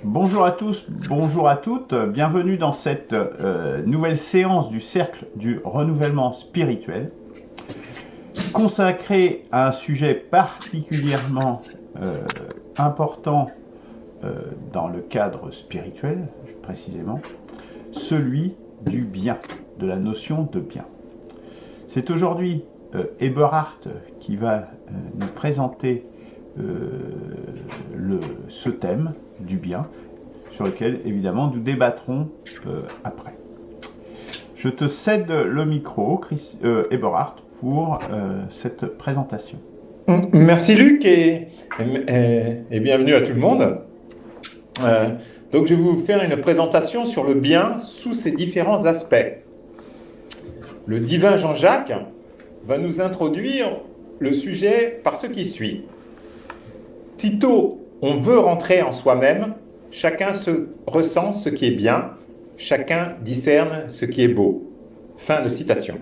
Bonjour à tous, bonjour à toutes, bienvenue dans cette nouvelle séance du Cercle du Renouvellement Spirituel, consacrée à un sujet particulièrement important dans le cadre spirituel, précisément, celui du bien, de la notion de bien. C'est aujourd'hui Eberhard qui va nous présenter ce thème du bien, sur lequel évidemment nous débattrons après. Je te cède le micro, Eberhard, pour cette présentation. Merci Luc et bienvenue à tout le monde. Donc je vais vous faire une présentation sur le bien sous ses différents aspects. Le divin Jean-Jacques va nous introduire le sujet par ce qui suit. Sitôt on veut rentrer en soi-même, chacun ressent ce qui est bien, chacun discerne ce qui est beau. Fin de citation.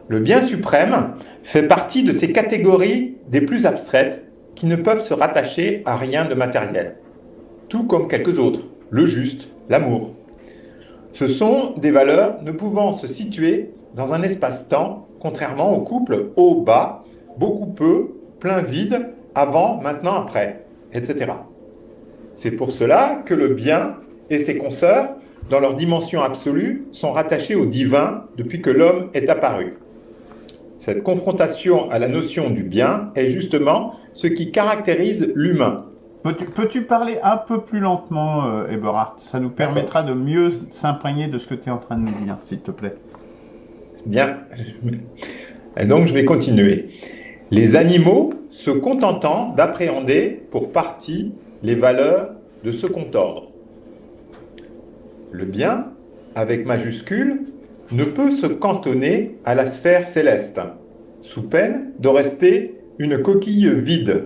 Le bien suprême fait partie de ces catégories des plus abstraites qui ne peuvent se rattacher à rien de matériel, tout comme quelques autres, le juste, l'amour. Ce sont des valeurs ne pouvant se situer dans un espace-temps, contrairement au couple haut-bas, beaucoup peu, plein-vide, avant, maintenant, après, etc. C'est pour cela que le bien et ses consoeurs, dans leur dimension absolue, sont rattachés au divin depuis que l'homme est apparu. Cette confrontation à la notion du bien est justement ce qui caractérise l'humain. Peux-tu parler un peu plus lentement, Eberhard? Ça nous permettra de mieux s'imprégner de ce que tu es en train de nous dire, s'il te plaît. Bien. Et donc, je vais continuer. Les animaux se contentant d'appréhender pour partie les valeurs de second ordre. Le bien, avec majuscule, ne peut se cantonner à la sphère céleste, sous peine de rester une coquille vide.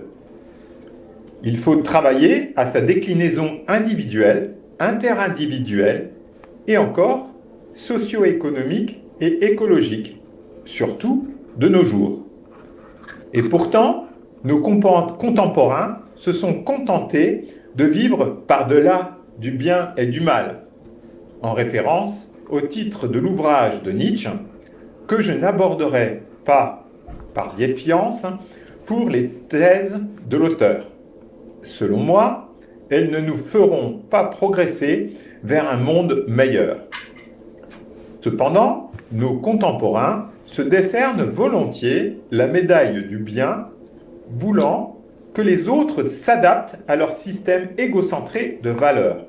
Il faut travailler à sa déclinaison individuelle, interindividuelle et encore socio-économique et écologique, surtout de nos jours. Et pourtant, nos contemporains se sont contentés de vivre par-delà du bien et du mal, en référence au titre de l'ouvrage de Nietzsche, que je n'aborderai pas par défiance pour les thèses de l'auteur. Selon moi, elles ne nous feront pas progresser vers un monde meilleur. Cependant, nos contemporains se décernent volontiers la médaille du bien, voulant que les autres s'adaptent à leur système égocentré de valeurs.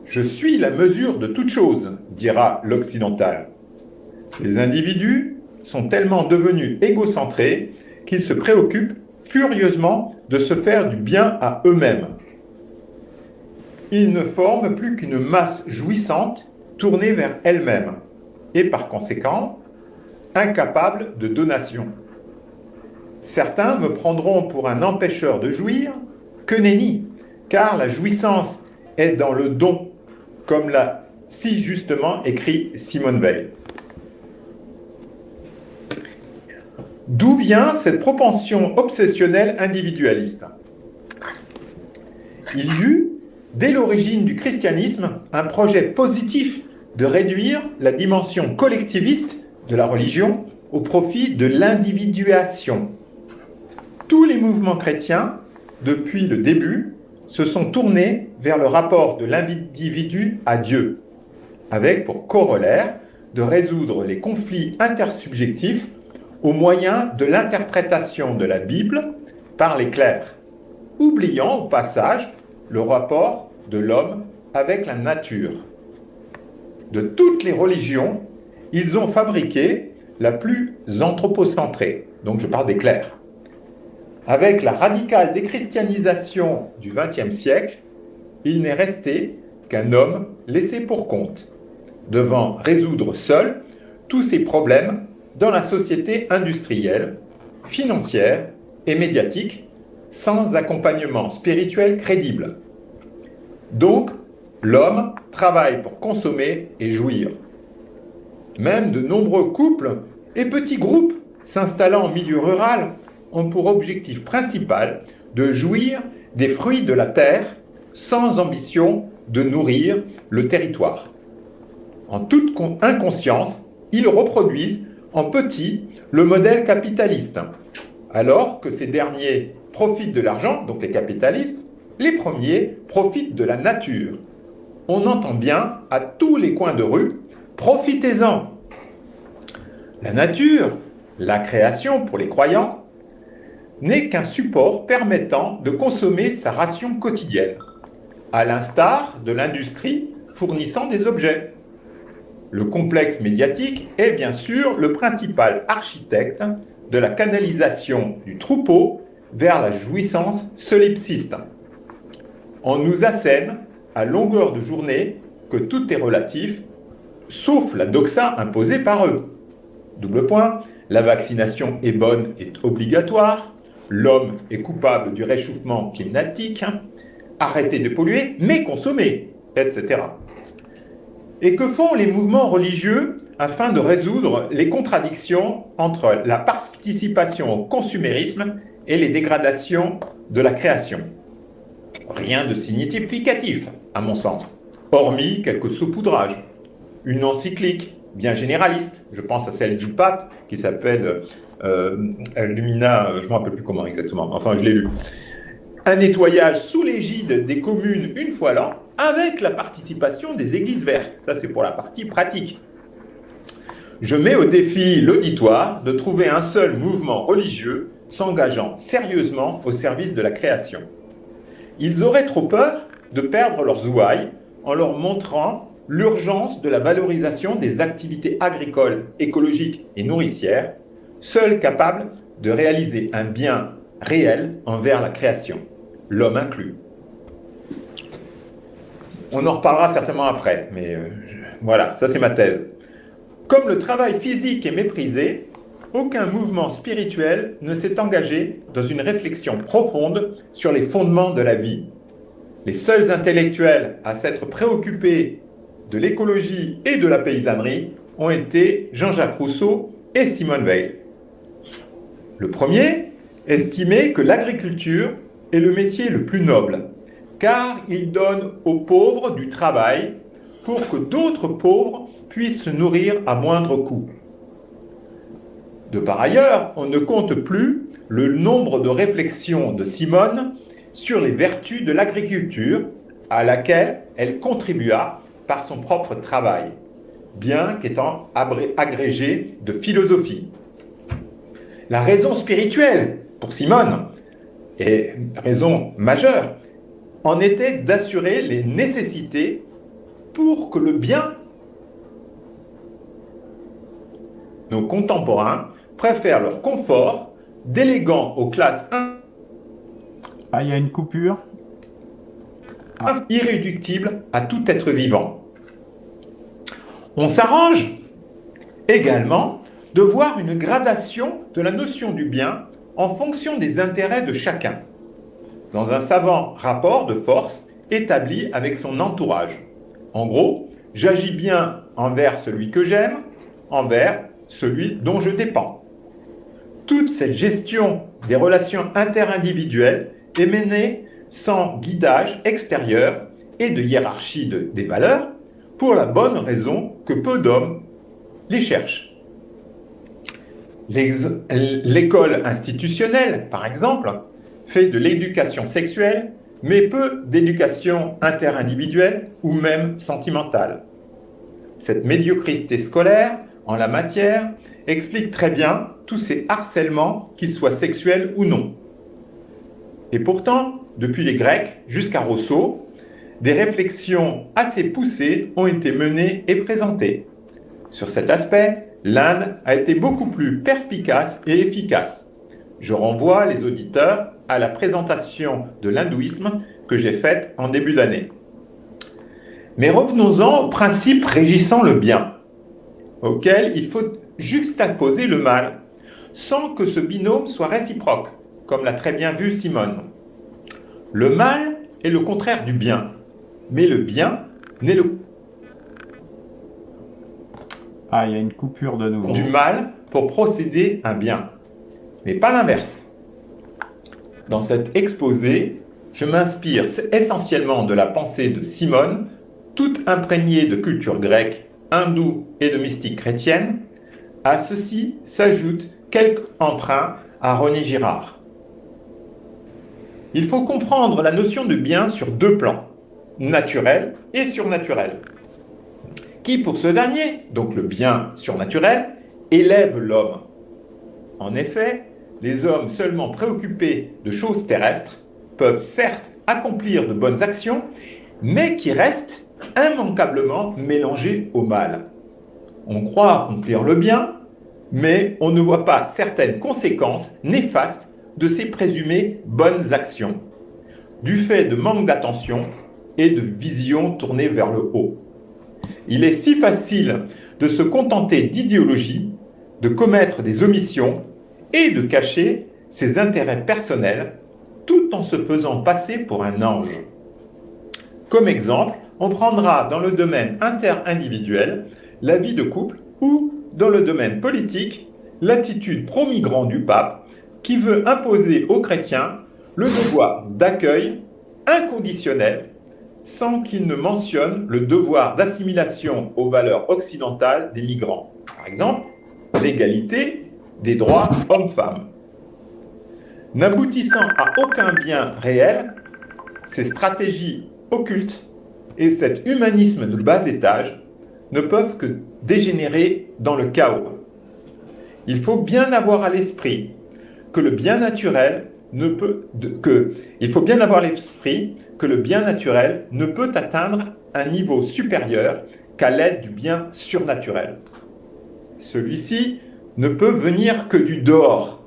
Je suis la mesure de toute chose, dira l'occidental. Les individus sont tellement devenus égocentrés qu'ils se préoccupent furieusement de se faire du bien à eux-mêmes. Ils ne forment plus qu'une masse jouissante tournée vers elle-même et par conséquent incapable de donation. Certains me prendront pour un empêcheur de jouir, que nenni, car la jouissance est dans le don, comme l'a si justement écrit Simone Weil. D'où vient cette propension obsessionnelle individualiste? Il y eut, dès l'origine du christianisme, un projet positif de réduire la dimension collectiviste de la religion au profit de l'individuation. Tous les mouvements chrétiens, depuis le début, se sont tournés vers le rapport de l'individu à Dieu, avec pour corollaire de résoudre les conflits intersubjectifs au moyen de l'interprétation de la Bible par les clercs, oubliant au passage le rapport de l'homme avec la nature. De toutes les religions, ils ont fabriqué la plus anthropocentrée, donc je parle des clercs. Avec la radicale déchristianisation du XXe siècle, il n'est resté qu'un homme laissé pour compte, devant résoudre seul tous ses problèmes dans la société industrielle, financière et médiatique, sans accompagnement spirituel crédible. Donc, l'homme travaille pour consommer et jouir. Même de nombreux couples et petits groupes s'installant en milieu rural ont pour objectif principal de jouir des fruits de la terre sans ambition de nourrir le territoire. En toute inconscience, ils reproduisent en petit le modèle capitaliste, alors que ces derniers profitent de l'argent, donc les capitalistes, les premiers profitent de la nature. On entend bien à tous les coins de rue, profitez-en. La nature, la création pour les croyants, n'est qu'un support permettant de consommer sa ration quotidienne, à l'instar de l'industrie fournissant des objets. Le complexe médiatique est bien sûr le principal architecte de la canalisation du troupeau vers la jouissance solipsiste. On nous assène à longueur de journée que tout est relatif, sauf la doxa imposée par eux. Double point, la vaccination est bonne et obligatoire, l'homme est coupable du réchauffement climatique, arrêtez de polluer, mais consommez, etc. Et que font les mouvements religieux afin de résoudre les contradictions entre la participation au consumérisme et les dégradations de la création? Rien de significatif, à mon sens, hormis quelques saupoudrages. Une encyclique bien généraliste, je pense à celle du pape qui s'appelle Lumina, je ne me rappelle plus comment exactement, enfin je l'ai lu. Un nettoyage sous l'égide des communes une fois l'an, avec la participation des églises vertes. Ça, c'est pour la partie pratique. Je mets au défi l'auditoire de trouver un seul mouvement religieux s'engageant sérieusement au service de la création. Ils auraient trop peur de perdre leurs ouailles en leur montrant l'urgence de la valorisation des activités agricoles, écologiques et nourricières, seules capables de réaliser un bien réel envers la création, l'homme inclus. On en reparlera certainement après, mais voilà, ça c'est ma thèse. Comme le travail physique est méprisé, aucun mouvement spirituel ne s'est engagé dans une réflexion profonde sur les fondements de la vie. Les seuls intellectuels à s'être préoccupés de l'écologie et de la paysannerie ont été Jean-Jacques Rousseau et Simone Weil. Le premier estimait que l'agriculture est le métier le plus noble, car il donne aux pauvres du travail pour que d'autres pauvres puissent se nourrir à moindre coût. De par ailleurs, on ne compte plus le nombre de réflexions de Simone sur les vertus de l'agriculture à laquelle elle contribua par son propre travail, bien qu'étant agrégée de philosophie. La raison spirituelle, pour Simone, et raison majeure, en était d'assurer les nécessités pour que le bien. Nos contemporains préfèrent leur confort, déléguant aux classes il y a une coupure. Irréductibles à tout être vivant. On s'arrange également de voir une gradation de la notion du bien en fonction des intérêts de chacun, dans un savant rapport de force établi avec son entourage. En gros, j'agis bien envers celui que j'aime, envers celui dont je dépends. Toute cette gestion des relations interindividuelles est menée sans guidage extérieur et de hiérarchie des valeurs, pour la bonne raison que peu d'hommes les cherchent. L'école institutionnelle, par exemple, fait de l'éducation sexuelle, mais peu d'éducation interindividuelle ou même sentimentale. Cette médiocrité scolaire en la matière explique très bien tous ces harcèlements, qu'ils soient sexuels ou non. Et pourtant, depuis les Grecs jusqu'à Rousseau, des réflexions assez poussées ont été menées et présentées. Sur cet aspect, l'Inde a été beaucoup plus perspicace et efficace. Je renvoie les auditeurs à la présentation de l'hindouisme que j'ai faite en début d'année. Mais revenons-en au principe régissant le bien, auquel il faut juxtaposer le mal, sans que ce binôme soit réciproque, comme l'a très bien vu Simone. Le mal est le contraire du bien, mais le bien n'est le il y a une coupure de nouveau. Du mal pour procéder un bien, mais pas l'inverse. Dans cet exposé, je m'inspire essentiellement de la pensée de Simone, toute imprégnée de culture grecque, hindoue et de mystique chrétienne. À ceci s'ajoutent quelques emprunts à René Girard. Il faut comprendre la notion de bien sur deux plans, naturel et surnaturel, qui pour ce dernier, donc le bien surnaturel, élève l'homme. En effet, les hommes seulement préoccupés de choses terrestres peuvent certes accomplir de bonnes actions, mais qui restent immanquablement mélangées au mal. On croit accomplir le bien, mais on ne voit pas certaines conséquences néfastes de ces présumées bonnes actions, du fait de manque d'attention et de vision tournée vers le haut. Il est si facile de se contenter d'idéologie, de commettre des omissions et de cacher ses intérêts personnels tout en se faisant passer pour un ange. Comme exemple, on prendra dans le domaine interindividuel la vie de couple ou dans le domaine politique l'attitude pro-migrant du pape qui veut imposer aux chrétiens le devoir d'accueil inconditionnel sans qu'il ne mentionne le devoir d'assimilation aux valeurs occidentales des migrants. Par exemple, l'égalité des droits hommes-femmes. N'aboutissant à aucun bien réel, ces stratégies occultes et cet humanisme de bas étage ne peuvent que dégénérer dans le chaos. Il faut bien avoir à l'esprit que le bien naturel ne peut atteindre un niveau supérieur qu'à l'aide du bien surnaturel. Celui-ci ne peut venir que du dehors,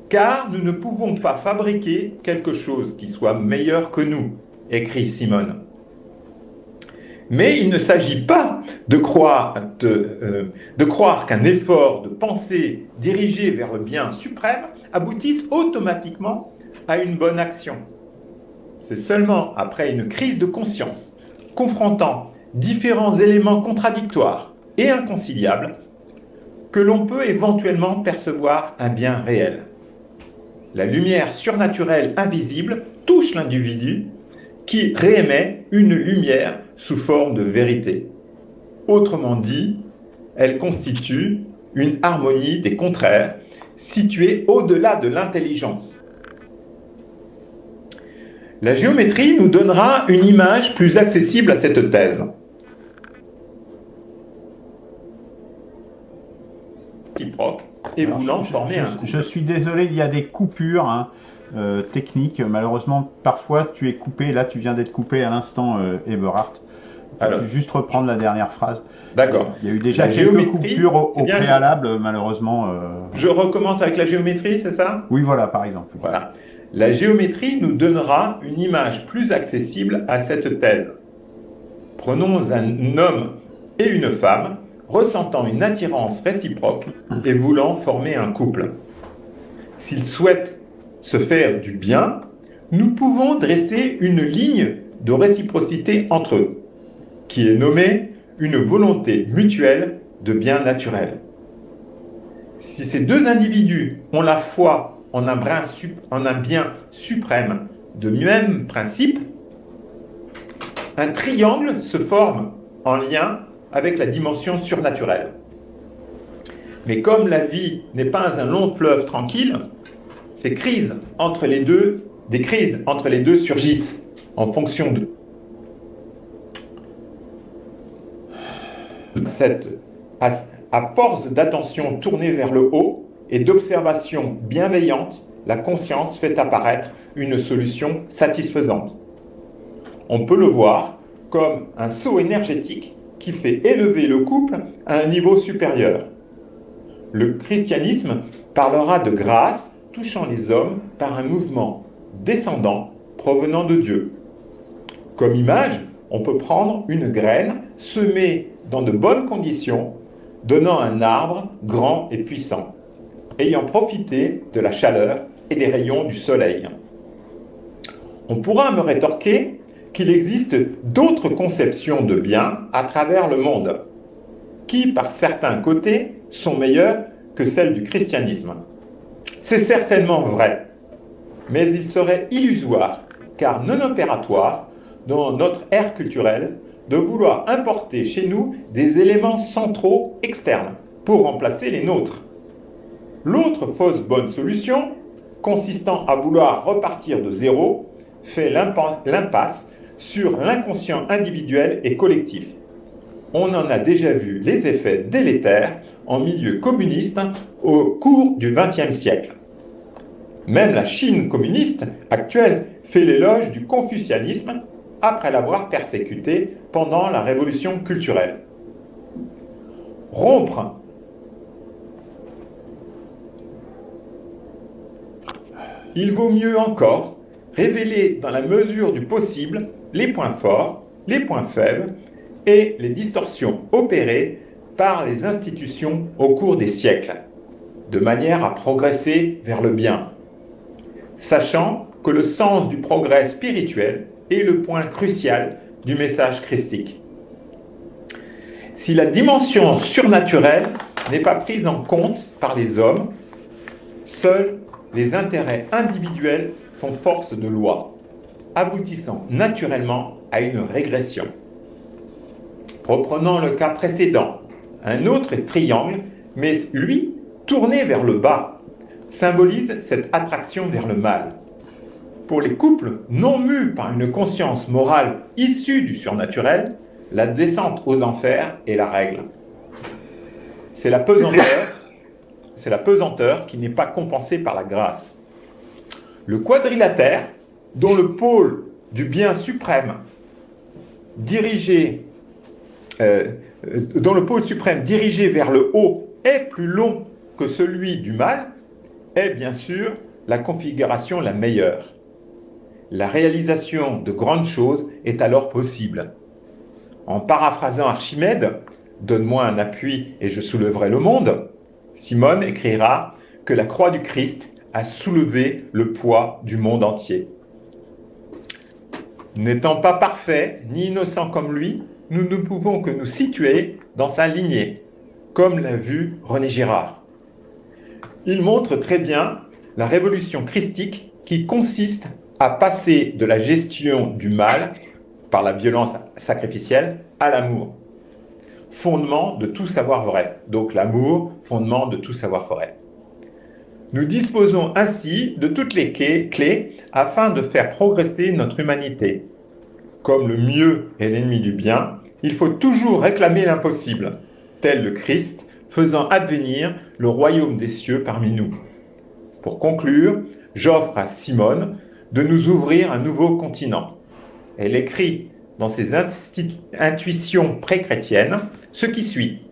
car nous ne pouvons pas fabriquer quelque chose qui soit meilleur que nous, écrit Simone. Mais il ne s'agit pas de croire qu'un effort de pensée dirigé vers le bien suprême aboutisse automatiquement à une bonne action. C'est seulement après une crise de conscience, confrontant différents éléments contradictoires et inconciliables, que l'on peut éventuellement percevoir un bien réel. La lumière surnaturelle invisible touche l'individu qui réémet une lumière sous forme de vérité. Autrement dit, elle constitue une harmonie des contraires située au-delà de l'intelligence. La géométrie nous donnera une image plus accessible à cette thèse. Et voulant former un couple. Je suis désolé, il y a des coupures techniques. Malheureusement, parfois tu es coupé. Là, tu viens d'être coupé à l'instant, Eberhard. Alors, juste reprendre la dernière phrase. D'accord. Il y a eu déjà quelques coupures au préalable, malheureusement. Je recommence avec la géométrie, c'est ça? Oui, voilà, par exemple. Voilà. La géométrie nous donnera une image plus accessible à cette thèse. Prenons un homme et une femme ressentant une attirance réciproque et voulant former un couple. S'ils souhaitent se faire du bien, nous pouvons dresser une ligne de réciprocité entre eux, qui est nommée une volonté mutuelle de bien naturel. Si ces deux individus ont la foi en un bien suprême de même principe, un triangle se forme en lien avec la dimension surnaturelle. Mais comme la vie n'est pas un long fleuve tranquille, des crises entre les deux surgissent en fonction de à force d'attention tournée vers le haut et d'observation bienveillante, la conscience fait apparaître une solution satisfaisante. On peut le voir comme un saut énergétique qui fait élever le couple à un niveau supérieur. Le christianisme parlera de grâce touchant les hommes par un mouvement descendant provenant de Dieu. Comme image, on peut prendre une graine semée dans de bonnes conditions, donnant un arbre grand et puissant, ayant profité de la chaleur et des rayons du soleil. On pourra me rétorquer qu'il existe d'autres conceptions de bien à travers le monde, qui, par certains côtés, sont meilleures que celles du christianisme. C'est certainement vrai, mais il serait illusoire car non opératoire dans notre ère culturelle de vouloir importer chez nous des éléments centraux externes pour remplacer les nôtres. L'autre fausse bonne solution, consistant à vouloir repartir de zéro, fait l'impasse sur l'inconscient individuel et collectif. On en a déjà vu les effets délétères en milieu communiste au cours du XXe siècle. Même la Chine communiste actuelle fait l'éloge du confucianisme après l'avoir persécuté pendant la révolution culturelle. Rompre il vaut mieux encore révéler dans la mesure du possible les points forts, les points faibles et les distorsions opérées par les institutions au cours des siècles, de manière à progresser vers le bien, sachant que le sens du progrès spirituel est le point crucial du message christique. Si la dimension surnaturelle n'est pas prise en compte par les hommes, seuls les intérêts individuels font force de loi, aboutissant naturellement à une régression. Reprenons le cas précédent. Un autre triangle, mais lui tourné vers le bas, symbolise cette attraction vers le mal. Pour les couples non mus par une conscience morale issue du surnaturel, la descente aux enfers est la règle. C'est la pesanteur qui n'est pas compensée par la grâce. Le quadrilatère, dont le pôle du bien suprême dirigé vers le haut est plus long que celui du mal, est bien sûr la configuration la meilleure. La réalisation de grandes choses est alors possible. En paraphrasant Archimède, « Donne-moi un appui et je soulèverai le monde », Simone écrira que la croix du Christ a soulevé le poids du monde entier. N'étant pas parfaits ni innocents comme lui, nous ne pouvons que nous situer dans sa lignée, comme l'a vu René Girard. Il montre très bien la révolution christique qui consiste à passer de la gestion du mal par la violence sacrificielle à l'amour, fondement de tout savoir vrai. Donc l'amour, fondement de tout savoir vrai. Nous disposons ainsi de toutes les clés afin de faire progresser notre humanité. Comme le mieux est l'ennemi du bien, il faut toujours réclamer l'impossible, tel le Christ faisant advenir le royaume des cieux parmi nous. Pour conclure, j'offre à Simone de nous ouvrir un nouveau continent. Elle écrit dans ses intuitions pré-chrétiennes ce qui suit.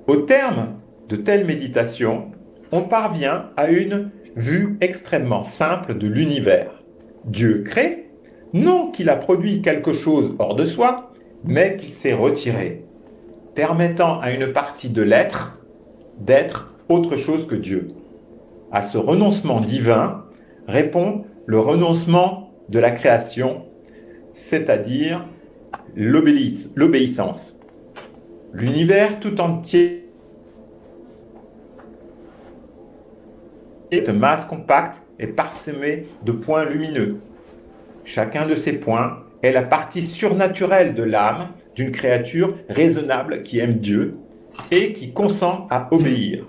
Au terme de telles méditations, on parvient à une vue extrêmement simple de l'univers. Dieu crée, non qu'il a produit quelque chose hors de soi, mais qu'il s'est retiré, permettant à une partie de l'être d'être autre chose que Dieu. À ce renoncement divin répond le renoncement de la création, c'est-à-dire l'obéissance. L'univers tout entier de masse compacte est parsemé de points lumineux. Chacun de ces points est la partie surnaturelle de l'âme d'une créature raisonnable qui aime Dieu et qui consent à obéir.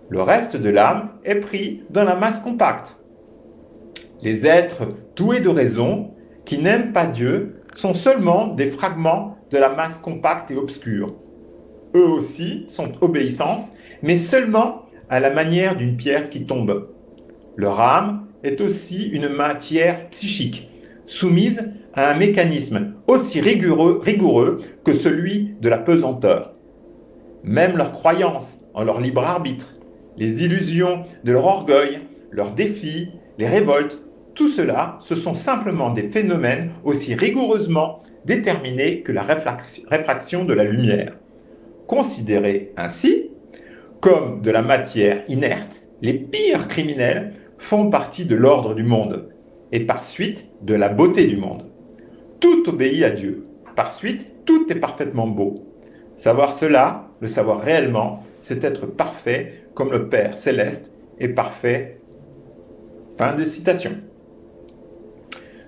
Le reste de l'âme est pris dans la masse compacte. Les êtres doués de raison qui n'aiment pas Dieu sont seulement des fragments de la masse compacte et obscure. Eux aussi sont obéissants, mais seulement à la manière d'une pierre qui tombe. Leur âme est aussi une matière psychique, soumise à un mécanisme aussi rigoureux que celui de la pesanteur. Même leurs croyances en leur libre arbitre, les illusions de leur orgueil, leurs défis, les révoltes, tout cela, ce sont simplement des phénomènes aussi rigoureusement déterminés que la réfraction de la lumière. Considérés ainsi comme de la matière inerte, les pires criminels font partie de l'ordre du monde et par suite de la beauté du monde. Tout obéit à Dieu. Par suite, tout est parfaitement beau. Savoir cela, le savoir réellement, c'est être parfait comme le Père céleste est parfait. Fin de citation.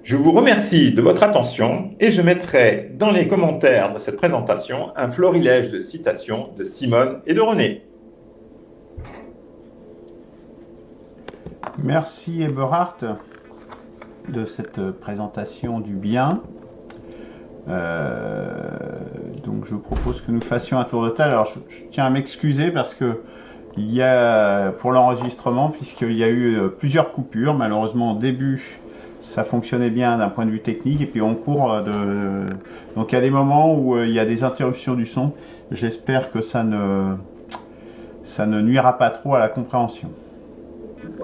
Je vous remercie de votre attention et je mettrai dans les commentaires de cette présentation un florilège de citations de Simone et de René. Merci Eberhard de cette présentation du bien. Donc je vous propose que nous fassions un tour de table. Alors je tiens à m'excuser parce que il y a pour l'enregistrement, puisqu'il y a eu plusieurs coupures. Malheureusement au début ça fonctionnait bien d'un point de vue technique, et puis on court donc il y a des moments où il y a des interruptions du son. J'espère que ça ne nuira pas trop à la compréhension.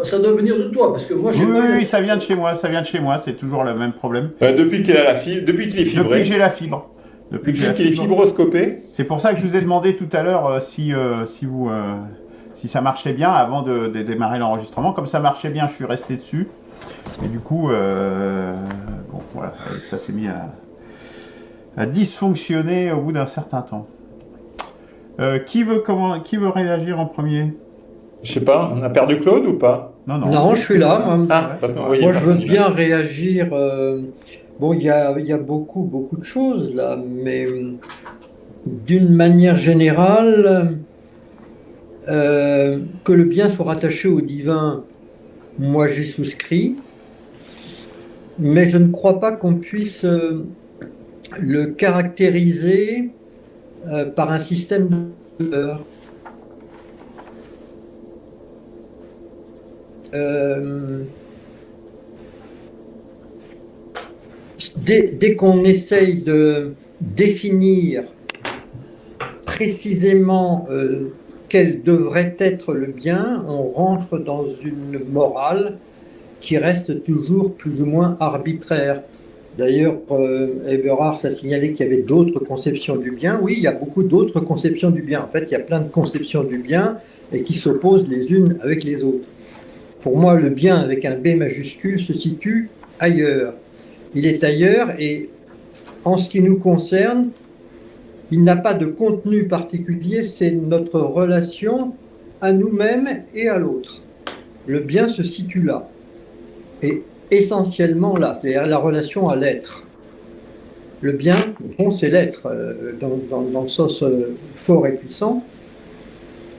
Ça doit venir de toi, parce que moi j'ai Oui, ça vient de chez moi, c'est toujours le même problème. Depuis qu'il a la fibre, depuis qu'il est fibré. Depuis que j'ai la fibre. Depuis qu'il est fibroscopé. C'est pour ça que je vous ai demandé tout à l'heure si ça marchait bien avant de démarrer l'enregistrement. Comme ça marchait bien, je suis resté dessus. Et du coup, bon, voilà, ça s'est mis à dysfonctionner au bout d'un certain temps. Qui veut réagir en premier? Je sais pas, on a perdu Claude ou pas? Non, je suis là. Moi, parce qu'on moi je veux bien réagir. Bon, il y a beaucoup de choses là, mais d'une manière générale, que le bien soit rattaché au divin, moi j'y souscris, mais je ne crois pas qu'on puisse le caractériser par un système de valeurs. Dès qu'on essaye de définir précisément quel devrait être le bien, on rentre dans une morale qui reste toujours plus ou moins arbitraire. D'ailleurs, Eberhard a signalé qu'il y avait d'autres conceptions du bien. Oui, il y a beaucoup d'autres conceptions du bien. En fait, il y a plein de conceptions du bien et qui s'opposent les unes avec les autres. Pour moi, le bien avec un B majuscule se situe ailleurs. Il est ailleurs et en ce qui nous concerne, il n'a pas de contenu particulier, c'est notre relation à nous-mêmes et à l'autre. Le bien se situe là, et essentiellement là, c'est-à-dire la relation à l'être. Le bien, bon, c'est l'être, dans le sens fort et puissant.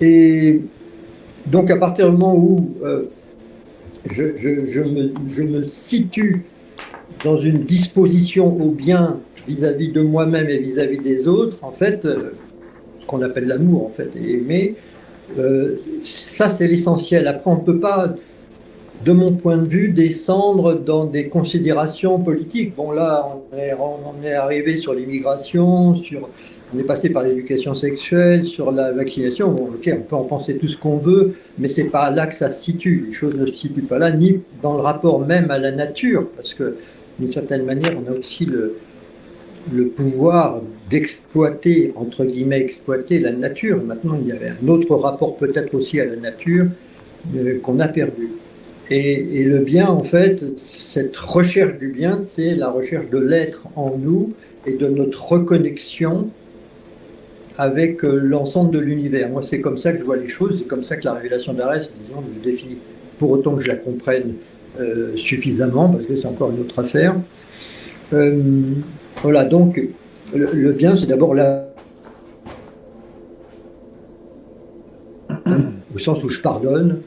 Et donc à partir du moment où je me situe dans une disposition au bien vis-à-vis de moi-même et vis-à-vis des autres, en fait, ce qu'on appelle l'amour, en fait, et aimer, ça c'est l'essentiel. Après, on ne peut pas, de mon point de vue, descendre dans des considérations politiques. Bon, là, on est arrivé sur l'immigration, on est passé par l'éducation sexuelle, sur la vaccination. Bon, ok, on peut en penser tout ce qu'on veut, mais c'est pas là que ça se situe. Les choses ne se situent pas là, ni dans le rapport même à la nature, parce que d'une certaine manière, on a aussi le pouvoir d'exploiter, entre guillemets, exploiter la nature. Maintenant, il y avait un autre rapport peut-être aussi à la nature qu'on a perdu. Et le bien, en fait, cette recherche du bien, c'est la recherche de l'être en nous et de notre reconnexion avec l'ensemble de l'univers. Moi, c'est comme ça que je vois les choses, c'est comme ça que la révélation d'Arès, disons, me définit. Pour autant que je la comprenne suffisamment, parce que c'est encore une autre affaire. Voilà, donc le bien, c'est d'abord au sens où je pardonne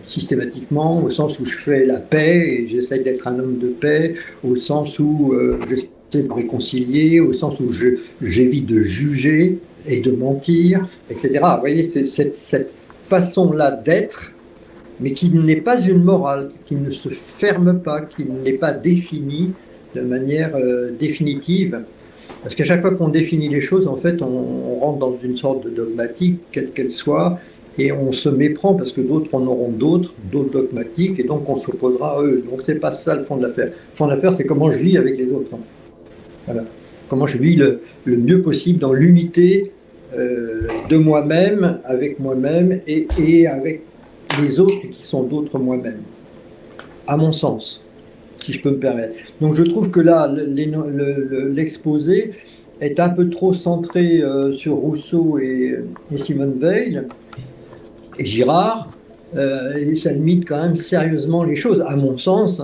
systématiquement, au sens où je fais la paix et j'essaie d'être un homme de paix, au sens où j'essaie de réconcilier, au sens où j'évite de juger et de mentir, etc. Vous voyez, cette façon-là d'être, mais qui n'est pas une morale, qui ne se ferme pas, qui n'est pas définie de manière définitive. Parce qu'à chaque fois qu'on définit les choses, en fait, on rentre dans une sorte de dogmatique, quelle qu'elle soit, et on se méprend parce que d'autres en auront d'autres dogmatiques, et donc on s'opposera à eux. Donc c'est pas ça le fond de l'affaire. Le fond de l'affaire, c'est comment je vis avec les autres. Voilà. Comment je vis le mieux possible dans l'unité de moi-même, avec moi-même, et avec les autres qui sont d'autres moi-même, à mon sens, si je peux me permettre. Donc je trouve que là, l'exposé est un peu trop centré sur Rousseau et Simone Weil et Girard, et ça limite quand même sérieusement les choses, à mon sens.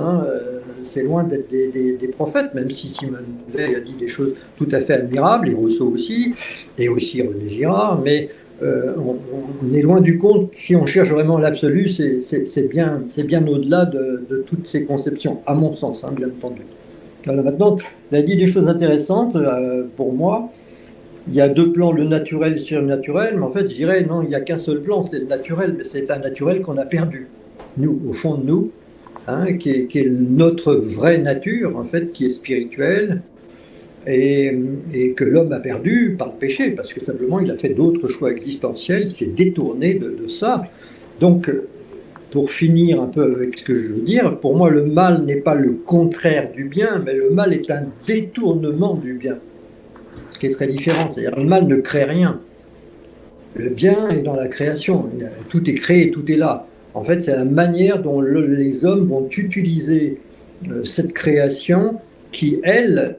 c'est loin d'être des prophètes, même si Simone Veil a dit des choses tout à fait admirables, et Rousseau aussi, et aussi René Girard, mais on est loin du compte. Si on cherche vraiment l'absolu, c'est bien au-delà de toutes ces conceptions, à mon sens, hein, bien entendu. Alors maintenant, il a dit des choses intéressantes pour moi. Il y a deux plans, le naturel et le surnaturel, mais en fait, je dirais, non, il n'y a qu'un seul plan, c'est le naturel, mais c'est un naturel qu'on a perdu, nous, au fond de nous, hein, qui est notre vraie nature, en fait, qui est spirituelle, et que l'homme a perdu par le péché, parce que simplement, il a fait d'autres choix existentiels, il s'est détourné de ça. Donc, pour finir un peu avec ce que je veux dire, pour moi, le mal n'est pas le contraire du bien, mais le mal est un détournement du bien. Ce qui est très différent. C'est-à-dire, le mal ne crée rien. Le bien est dans la création. Tout est créé, tout est là. En fait, c'est la manière dont les hommes vont utiliser cette création qui, elle,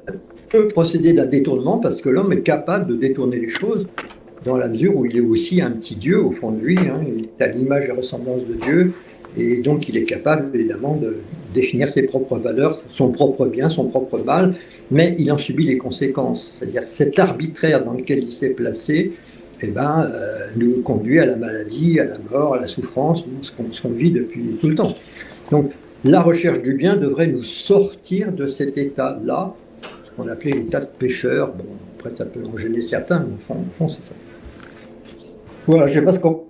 peut procéder d'un détournement parce que l'homme est capable de détourner les choses dans la mesure où il est aussi un petit Dieu au fond de lui. Hein. Il est à l'image et ressemblance de Dieu. Et donc, il est capable, évidemment, de définir ses propres valeurs, son propre bien, son propre mal, mais il en subit les conséquences. C'est-à-dire cet arbitraire dans lequel il s'est placé nous conduit à la maladie, à la mort, à la souffrance, ce qu'on vit depuis tout le temps. Donc, la recherche du bien devrait nous sortir de cet état-là, ce qu'on appelait l'état de pécheur. Bon, après, ça peut en gêner certains, mais au fond c'est ça. Voilà, je ne sais pas ce qu'on...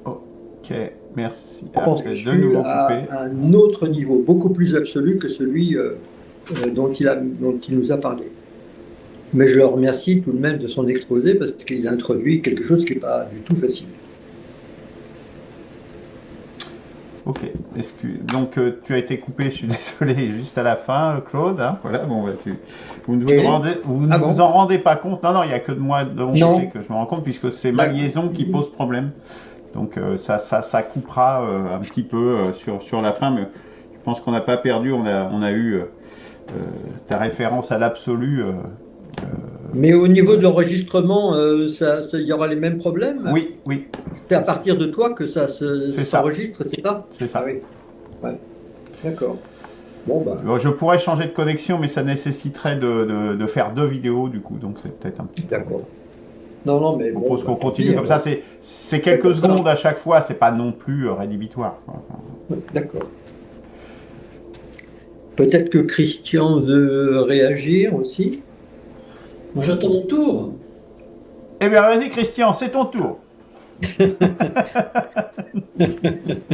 Ok, merci. Je pense que je suis à un autre niveau, beaucoup plus absolu que celui dont il nous a parlé. Mais je le remercie tout de même de son exposé parce qu'il a introduit quelque chose qui n'est pas du tout facile. Ok, donc tu as été coupé, je suis désolé, juste à la fin, Claude. Hein, voilà, bon, vous ne vous en rendez pas compte. Non, il n'y a que de moi de mon côté que je me rends compte puisque c'est ma liaison qui pose problème. Donc ça coupera un petit peu sur la fin, mais je pense qu'on n'a pas perdu, on a eu ta référence à l'absolu. Mais au niveau de l'enregistrement, il y aura les mêmes problèmes? Oui. C'est à partir de toi que ça s'enregistre, c'est ça? C'est ça. Ah oui. Ouais. D'accord. Bon, je pourrais changer de connexion, mais ça nécessiterait de faire 2 vidéos du coup, donc c'est peut-être un petit peu... D'accord. Non, mais je propose qu'on continue comme ça. C'est quelques secondes à chaque fois, c'est pas non plus rédhibitoire. D'accord. Peut-être que Christian veut réagir aussi. Moi, j'attends mon tour. Eh bien, vas-y, Christian, c'est ton tour. Je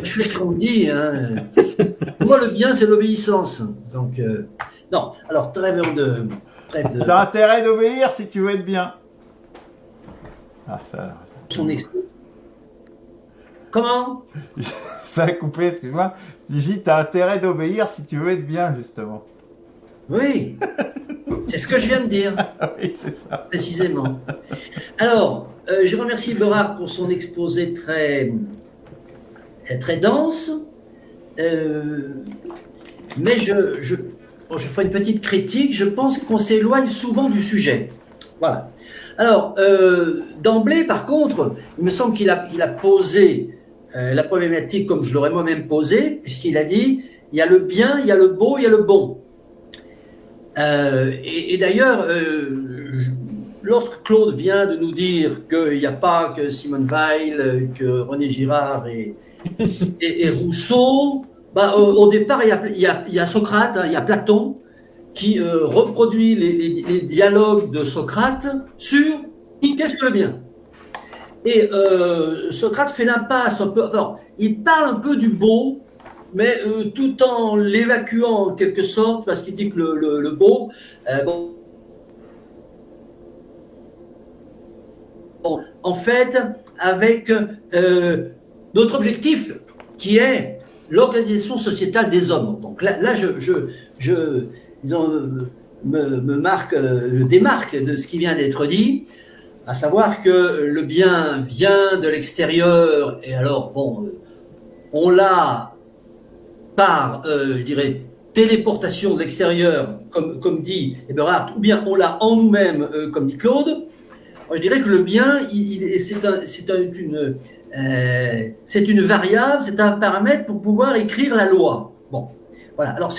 fais ce qu'on me dit. Hein. Moi, le bien, c'est l'obéissance. Donc, non. Alors, trêve de... T'as intérêt d'obéir si tu veux être bien. Ah, ça... Comment? Ça a coupé, excuse-moi. Gigi, t'as intérêt d'obéir si tu veux être bien, justement. Oui, c'est ce que je viens de dire. Oui, c'est ça. Précisément. Alors, je remercie Berard pour son exposé très dense. Mais je ferai une petite critique. Je pense qu'on s'éloigne souvent du sujet. Voilà. Alors, d'emblée, par contre, il me semble qu'il a posé la problématique comme je l'aurais moi-même posée, puisqu'il a dit, il y a le bien, il y a le beau, il y a le bon. Et d'ailleurs, lorsque Claude vient de nous dire qu'il n'y a pas que Simone Weil, que René Girard et Rousseau, au départ, il y a Socrate, hein, il y a Platon, qui reproduit les dialogues de Socrate sur qu'est-ce que le bien. Et Socrate fait l'impasse un peu, enfin, il parle un peu du beau, mais tout en l'évacuant en quelque sorte, parce qu'il dit que le beau, en fait, avec notre objectif qui est l'organisation sociétale des hommes. Donc là me démarque de ce qui vient d'être dit, à savoir que le bien vient de l'extérieur, et alors, on l'a par, je dirais, téléportation de l'extérieur, comme dit Eberhard, ou bien on l'a en nous-mêmes, comme dit Claude. Moi, je dirais que le bien, c'est une variable, c'est un paramètre pour pouvoir écrire la loi. Bon. Voilà. Alors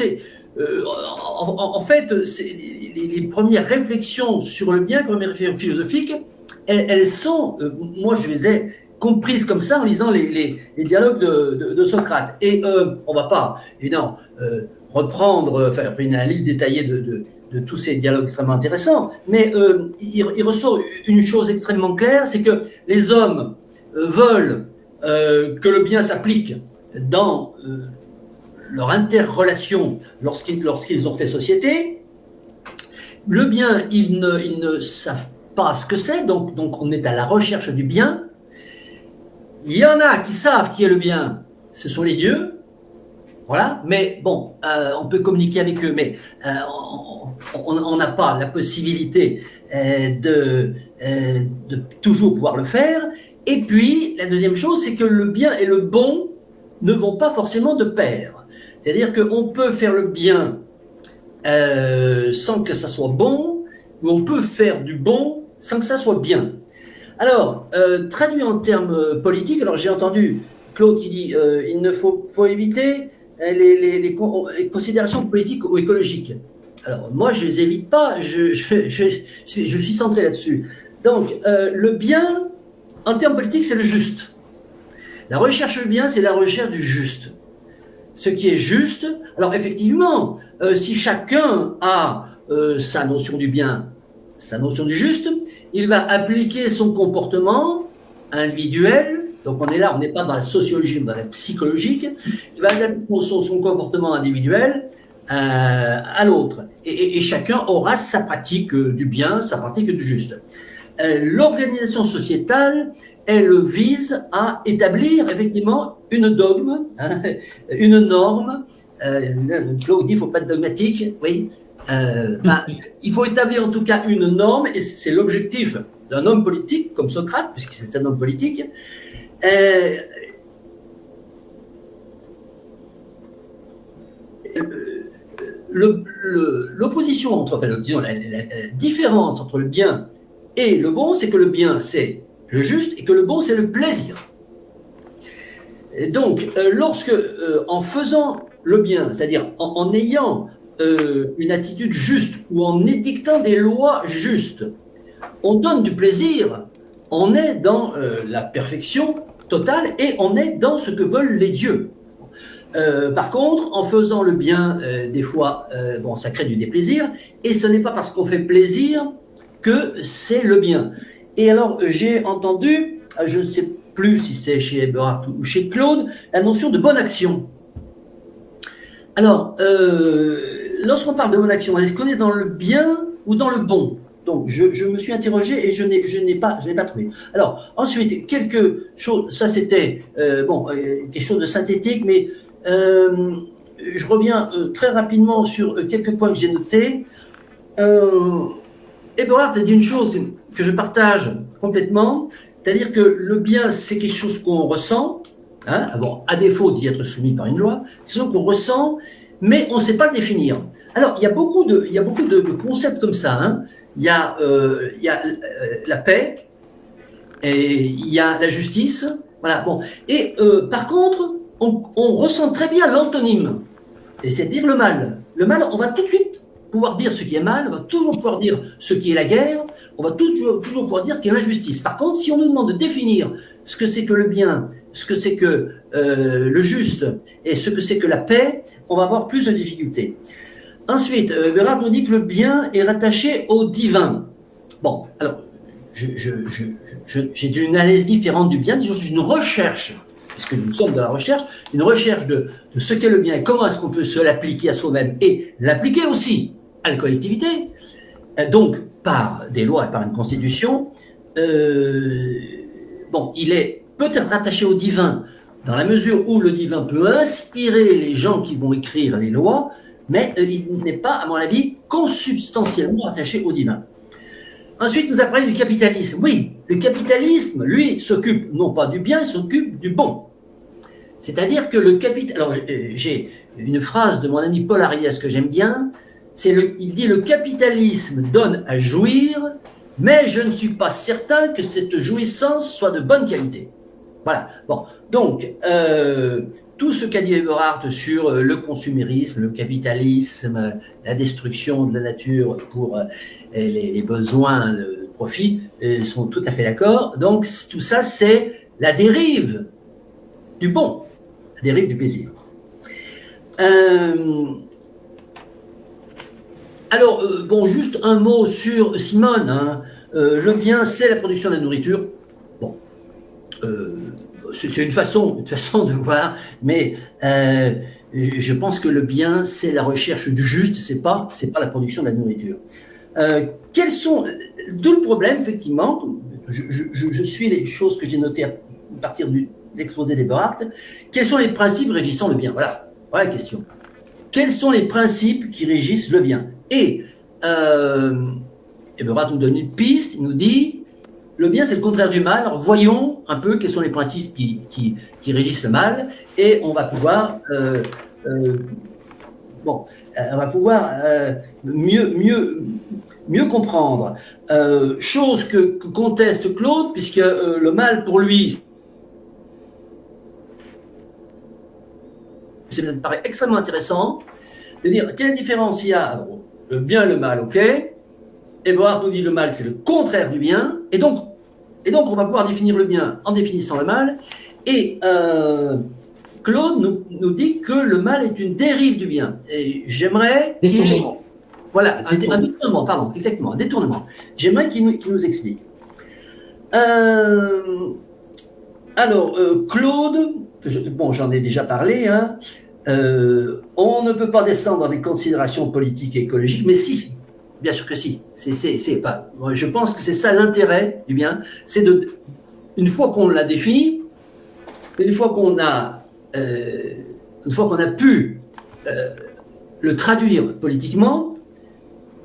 en fait, les premières réflexions sur le bien, les premières réflexions philosophiques, elles sont, moi je les ai comprises comme ça en lisant les dialogues de Socrate. Et on va pas, évidemment, reprendre, faire une analyse détaillée de tous ces dialogues extrêmement intéressants, mais il ressort une chose extrêmement claire, c'est que les hommes veulent que le bien s'applique dans leur interrelation lorsqu'ils ont fait société. Le bien, ils ne savent pas ce que c'est, donc on est à la recherche du bien. Il y en a qui savent qui est le bien, ce sont les dieux, voilà, mais bon, on peut communiquer avec eux, mais on n'a pas la possibilité de toujours pouvoir le faire. Et puis, la deuxième chose, c'est que le bien et le bon ne vont pas forcément de pair. C'est-à-dire qu'on peut faire le bien sans que ça soit bon, ou on peut faire du bon sans que ça soit bien. Alors, traduit en termes politiques, alors j'ai entendu Claude qui dit il ne faut éviter les considérations politiques ou écologiques. Alors, moi, je les évite pas, je suis centré là-dessus. Donc, le bien, en termes politiques, c'est le juste. La recherche du bien, c'est la recherche du juste. Ce qui est juste, alors effectivement, si chacun a sa notion du bien, sa notion du juste, il va appliquer son comportement individuel, donc on est là, on n'est pas dans la sociologie, mais dans la psychologique, il va adapter son comportement individuel à l'autre. Et chacun aura sa pratique du bien, sa pratique du juste. L'organisation sociétale, elle vise à établir effectivement une dogme, hein, une norme. Claude dit il ne faut pas de dogmatique, oui. Il faut établir en tout cas une norme, et c'est l'objectif d'un homme politique comme Socrate, puisque c'est un homme politique. L'opposition entre, disons, la différence entre le bien et le bon, c'est que le bien c'est le juste et que le bon c'est le plaisir. Et donc, en faisant le bien, c'est-à-dire en ayant une attitude juste ou en édictant des lois justes, on donne du plaisir, on est dans la perfection totale et on est dans ce que veulent les dieux. Par contre, en faisant le bien, des fois, ça crée du déplaisir, et ce n'est pas parce qu'on fait plaisir que c'est le bien. Et alors, j'ai entendu, je ne sais plus si c'est chez Eberhard ou chez Claude, la notion de bonne action. Alors, lorsqu'on parle de bonne action, est-ce qu'on est dans le bien ou dans le bon? Donc, je me suis interrogé et je n'ai pas trouvé. Alors, ensuite, quelque chose, ça c'était quelque chose de synthétique, mais je reviens très rapidement sur quelques points que j'ai notés. Eberhard a dit une chose que je partage complètement, c'est-à-dire que le bien, c'est quelque chose qu'on ressent, hein, à défaut d'y être soumis par une loi, c'est quelque chose qu'on ressent, mais on ne sait pas le définir. Alors, il y a beaucoup de concepts comme ça, hein. Il y a la paix, et il y a la justice, voilà, bon. Et par contre, on ressent très bien l'antonyme, et c'est-à-dire le mal. Le mal, on va tout de suite pouvoir dire ce qui est mal, on va toujours pouvoir dire ce qui est la guerre, on va toujours pouvoir dire ce qui est l'injustice. Par contre, si on nous demande de définir ce que c'est que le bien, ce que c'est que le juste, et ce que c'est que la paix, on va avoir plus de difficultés. Ensuite, Eberhard nous dit que le bien est rattaché au divin. Bon, alors, j'ai une analyse différente du bien, j'ai une recherche, puisque nous sommes dans la recherche, une recherche de ce qu'est le bien et comment est-ce qu'on peut se l'appliquer à soi-même et l'appliquer aussi à la collectivité, donc par des lois et par une constitution. Il est peut-être rattaché au divin dans la mesure où le divin peut inspirer les gens qui vont écrire les lois, mais il n'est pas, à mon avis, consubstantiellement rattaché au divin. Ensuite, nous avons parlé du capitalisme. Oui, le capitalisme, lui, s'occupe non pas du bien, il s'occupe du bon. C'est-à-dire que le capital... Alors, j'ai une phrase de mon ami Paul Ariès que j'aime bien, il dit « Le capitalisme donne à jouir, mais je ne suis pas certain que cette jouissance soit de bonne qualité. » Voilà. Bon, donc, tout ce qu'a dit Eberhard sur le consumérisme, le capitalisme, la destruction de la nature pour les besoins de profit, sont tout à fait d'accord. Donc tout ça, c'est la dérive du bon, la dérive du plaisir. Alors, bon, juste un mot sur Simone. Hein. Le bien, c'est la production de la nourriture. Bon, c'est une façon de voir, mais je pense que le bien, c'est la recherche du juste, c'est pas la production de la nourriture. Quels sont tout le problème, effectivement, je suis les choses que j'ai notées à partir de l'exposé d'Eberhard. Quels sont les principes régissant le bien? Voilà la question. Quels sont les principes qui régissent le bien? Et Eberhard nous donne une piste, il nous dit le bien c'est le contraire du mal. Alors voyons un peu quels sont les principes qui régissent le mal, et on va pouvoir mieux comprendre. Chose que conteste Claude, puisque le mal pour lui, ça me paraît extrêmement intéressant de dire quelle différence il y a entre le bien et le mal, ok. Eberhard nous dit le mal c'est le contraire du bien, et donc on va pouvoir définir le bien en définissant le mal, et Claude nous dit que le mal est une dérive du bien, et j'aimerais Détournement. Voilà, un détournement, pardon, exactement, un détournement. J'aimerais qu'il nous explique. Alors, Claude, j'en ai déjà parlé, hein, on ne peut pas descendre dans des considérations politiques et écologiques, mais si, bien sûr que si. Je pense que c'est ça l'intérêt du bien, c'est une fois qu'on l'a défini, une fois qu'on a pu le traduire politiquement,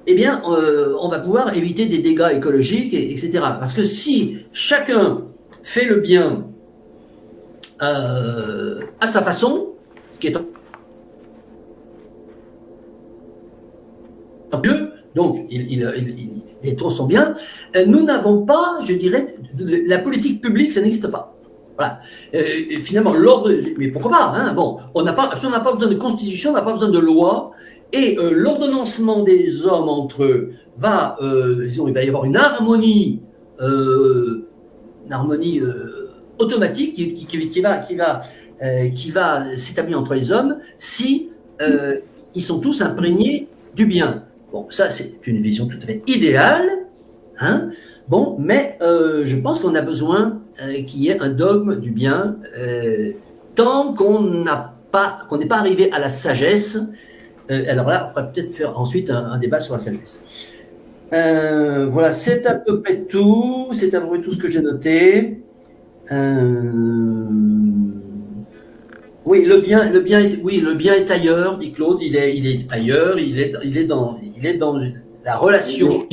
eh bien, on va pouvoir éviter des dégâts écologiques, etc. Parce que si chacun fait le bien à sa façon, ce qui est mieux, donc les taux sont bien, nous n'avons pas, je dirais, la politique publique, ça n'existe pas. Voilà. Finalement, l'ordre, mais pourquoi pas, hein, bon, on n'a pas besoin de constitution, on n'a pas besoin de loi, et l'ordonnancement des hommes entre eux disons, il va y avoir une harmonie automatique qui va s'établir entre les hommes si ils sont tous imprégnés du bien. Bon, ça c'est une vision tout à fait idéale, hein. Bon, mais je pense qu'on a besoin qu'il y ait un dogme du bien tant qu'on n'est pas arrivé à la sagesse. Alors là, on faudra peut-être faire ensuite un débat sur la sagesse. Voilà, c'est à peu près tout. C'est à peu près tout ce que j'ai noté. Oui, le bien est ailleurs, dit Claude. Il est ailleurs. Il est dans la relation.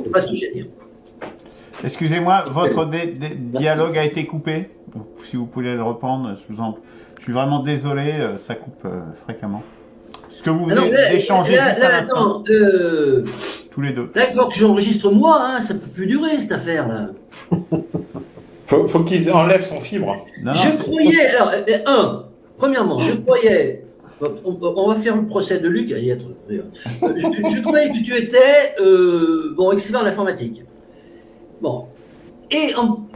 C'est pas ce que j'ai à dire. Excusez-moi, votre dialogue a été coupé. Si vous pouvez le reprendre, je suis vraiment désolé, ça coupe fréquemment. Ce que vous venez d'échanger tous les deux. Là, il faut que j'enregistre moi, hein, ça peut plus durer cette affaire-là. Faut qu'il enlève son fibre. Je croyais, alors, premièrement, je croyais, on va faire le procès de Luc, je croyais que tu étais excellent en informatique. Bon. Et en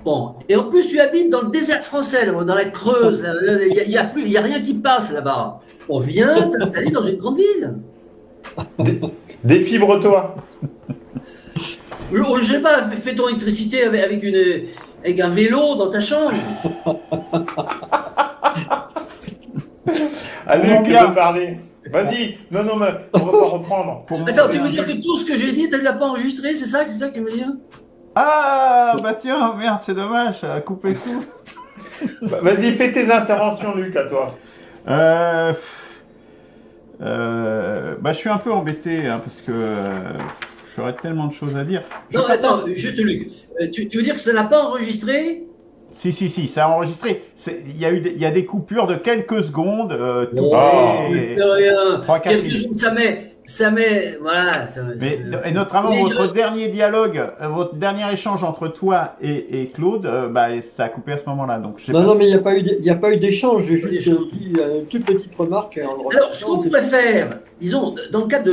plus, tu habites dans le désert français, là, dans la Creuse. Il n'y a rien qui passe là-bas. On vient t'installer dans une grande ville. Défibre-toi. Je sais pas, fais ton électricité avec un vélo dans ta chambre. Allez, qui veut parler? Vas-y. Non, mais on va pas reprendre. Attends, tu veux dire que tout ce que j'ai dit, tu ne l'as pas enregistré? C'est ça que tu veux dire? Ah, bah tiens, merde, c'est dommage, ça a coupé tout. Vas-y, fais tes interventions, Luc, à toi. Je suis un peu embêté, hein, parce que j'aurais tellement de choses à dire. Attends, juste Luc, tu veux dire que ça n'a pas enregistré? Si, ça a enregistré. Il y a des coupures de quelques secondes. Rien. Quelques secondes, ça met, voilà. Et notamment Mais votre dernier dialogue, votre dernier échange entre toi et Claude, ça a coupé à ce moment-là. Donc, je sais Non, pas. non, mais il n'y a pas eu d'échange. J'ai juste d'échange. dit une toute petite remarque. Alors, ce qu'on pourrait faire, disons, dans le cadre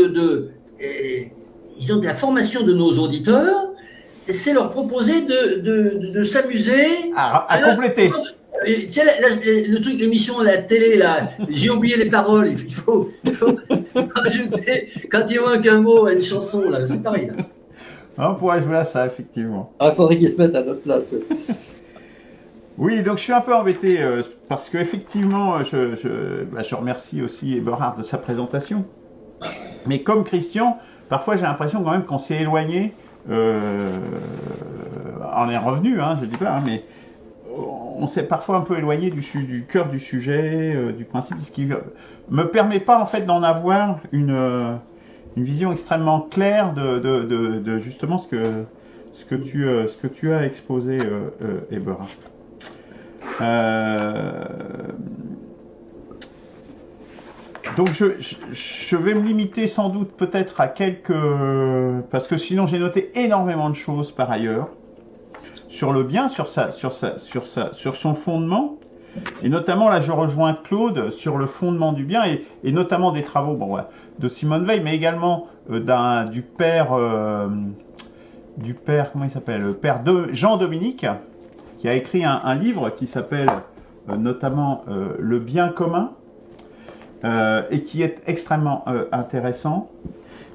disons, de la formation de nos auditeurs, c'est leur proposer de s'amuser À compléter. Tu sais, le truc, l'émission à la télé, là, j'ai oublié les paroles, il faut ajouter, quand il manque un mot à une chanson, là, c'est pareil. Là. On pourrait jouer à ça, effectivement. Il faudrait qu'ils se mettent à notre place. Oui, donc je suis un peu embêté parce que effectivement, je remercie aussi Eberhard de sa présentation. Mais comme Christian, parfois j'ai l'impression quand même qu'on s'est éloigné. On est revenu, je dis pas, mais on s'est parfois un peu éloigné du cœur du sujet, du principe, ce qui me permet pas en fait d'en avoir une vision extrêmement claire de justement ce que tu as exposé, Eberhard. Donc je vais me limiter sans doute peut-être à parce que sinon j'ai noté énormément de choses par ailleurs sur le bien, sur son fondement, et notamment là je rejoins Claude sur le fondement du bien et notamment des travaux de Simone Weil, mais également du père comment il s'appelle, le père de Jean-Dominique, qui a écrit un livre qui s'appelle notamment Le bien commun, et qui est extrêmement intéressant.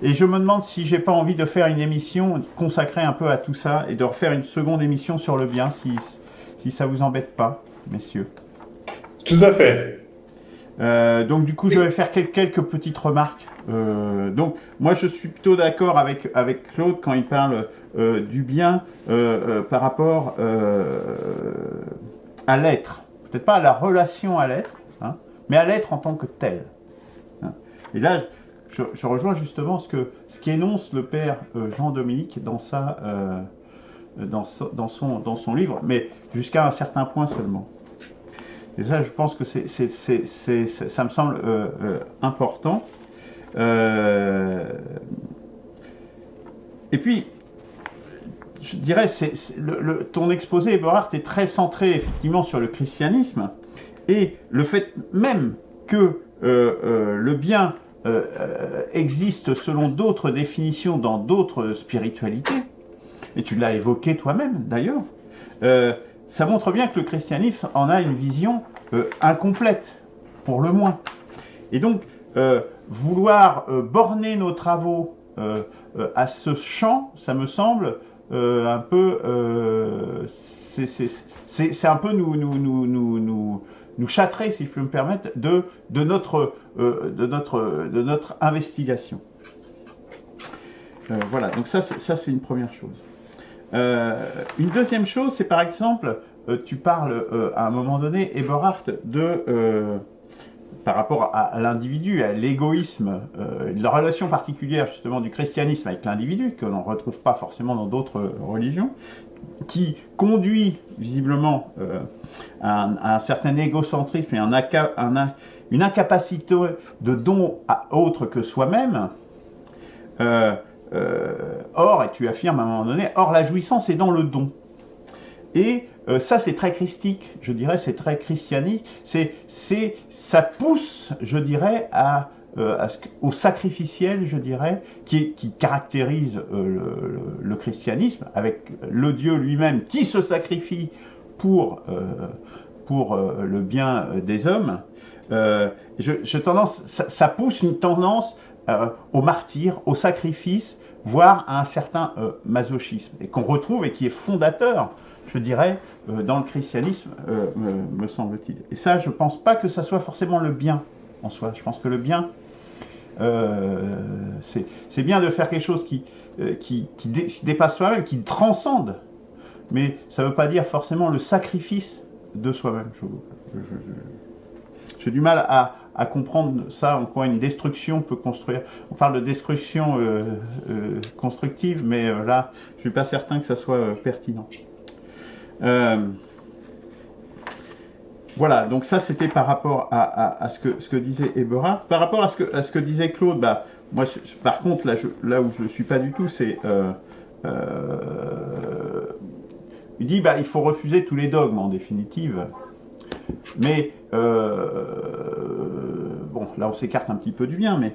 Et je me demande si j'ai pas envie de faire une émission consacrée un peu à tout ça et de refaire une seconde émission sur le bien, si ça vous embête pas, messieurs. Tout à fait. Donc du coup, je vais faire quelques petites remarques. Donc moi, je suis plutôt d'accord avec Claude quand il parle du bien par rapport à l'être. Peut-être pas à la relation à l'être, mais à l'être en tant que tel. Et là, je rejoins justement ce qu'énonce le père Jean-Dominique dans son livre, mais jusqu'à un certain point seulement. Et ça, je pense que ça me semble important. Et puis, je dirais, ton exposé, Eberhard, est très centré effectivement sur le christianisme et le fait même que le bien existe selon d'autres définitions dans d'autres spiritualités, et tu l'as évoqué toi-même d'ailleurs, ça montre bien que le christianisme en a une vision incomplète, pour le moins. Et donc, vouloir borner nos travaux à ce champ, ça me semble un peu... c'est un peu nous châtrer, si je peux me permettre, de notre investigation. Voilà, donc ça c'est une première chose. Une deuxième chose, c'est par exemple, tu parles à un moment donné, Eberhard, par rapport à l'individu, à l'égoïsme, la relation particulière justement du christianisme avec l'individu, que l'on ne retrouve pas forcément dans d'autres religions, qui conduit visiblement à un certain égocentrisme et une incapacité de don à autre que soi-même. Or, et tu affirmes à un moment donné, or la jouissance est dans le don. Et ça, c'est très christique, je dirais, c'est très christianique. Ça pousse, je dirais, au sacrificiel, je dirais, qui caractérise le christianisme, avec le Dieu lui-même qui se sacrifie pour le bien des hommes. Ça pousse une tendance au martyre, au sacrifice, voire à un certain masochisme, et qu'on retrouve et qui est fondateur, je dirais, dans le christianisme, me semble-t-il. Et ça, je ne pense pas que ça soit forcément le bien en soi. Je pense que le bien, c'est bien de faire quelque chose qui dépasse soi-même, qui transcende, mais ça ne veut pas dire forcément le sacrifice de soi-même. J'ai du mal à comprendre ça, en quoi une destruction peut construire. On parle de destruction constructive, mais là, je ne suis pas certain que ça soit pertinent. Voilà, donc ça c'était par rapport à ce que disait Eberhard. Par rapport à ce que disait Claude, moi, par contre, là où je ne le suis pas du tout, c'est... il dit, il faut refuser tous les dogmes, en définitive. Mais, bon, là, on s'écarte un petit peu du bien, mais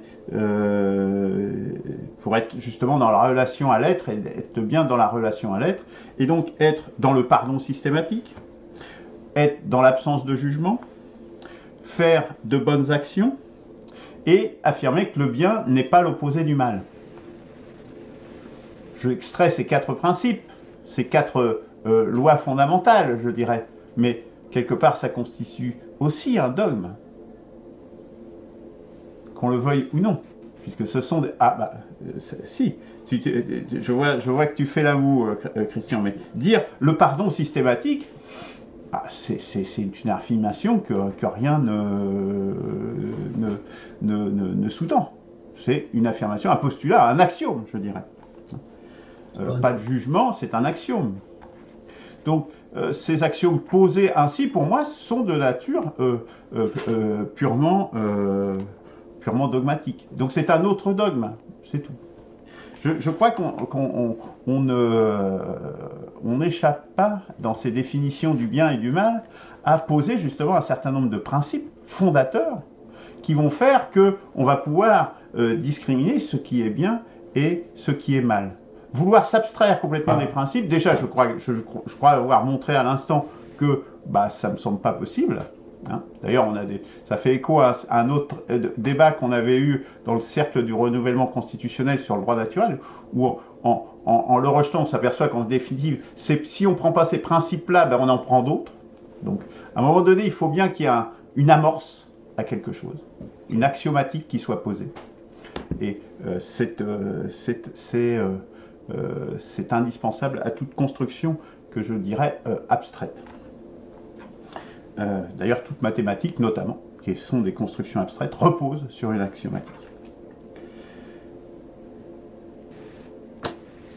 pour être justement dans la relation à l'être, et être bien dans la relation à l'être, et donc être dans le pardon systématique, être dans l'absence de jugement, faire de bonnes actions, et affirmer que le bien n'est pas l'opposé du mal. Je extrais ces 4 principes, ces 4 lois fondamentales, je dirais, mais quelque part ça constitue aussi un dogme, qu'on le veuille ou non, puisque ce sont des... si, je vois que tu fais la moue, Christian, mais dire le pardon systématique, c'est une affirmation que rien ne sous-tend. C'est une affirmation, un postulat, un axiome, je dirais. Pas de jugement, c'est un axiome. Donc, ces axiomes posés ainsi, pour moi, sont de nature purement dogmatique. Donc, c'est un autre dogme, c'est tout. Je crois qu'on n'échappe pas, dans ces définitions du bien et du mal, à poser justement un certain nombre de principes fondateurs qui vont faire qu'on va pouvoir discriminer ce qui est bien et ce qui est mal. Vouloir s'abstraire complètement des principes, déjà, je crois avoir montré à l'instant que ça ne me semble pas possible. Hein. D'ailleurs, ça fait écho à un autre débat qu'on avait eu dans le cercle du renouvellement constitutionnel sur le droit naturel, où en le rejetant, on s'aperçoit qu'en définitive, si on ne prend pas ces principes-là, on en prend d'autres. Donc, à un moment donné, il faut bien qu'il y ait une amorce à quelque chose, une axiomatique qui soit posée. Et c'est indispensable à toute construction que je dirais abstraite. D'ailleurs, toute mathématique, notamment, qui sont des constructions abstraites, repose sur une axiomatique.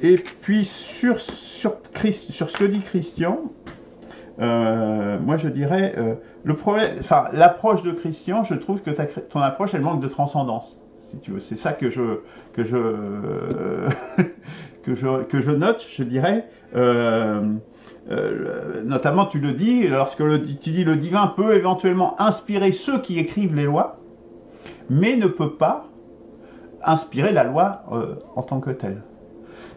Et puis, sur ce que dit Christian, moi je dirais, l'approche de Christian, je trouve que ton approche, elle manque de transcendance, si tu veux. C'est ça que je note, je dirais. Notamment, tu le dis, lorsque tu dis le divin peut éventuellement inspirer ceux qui écrivent les lois, mais ne peut pas inspirer la loi en tant que telle.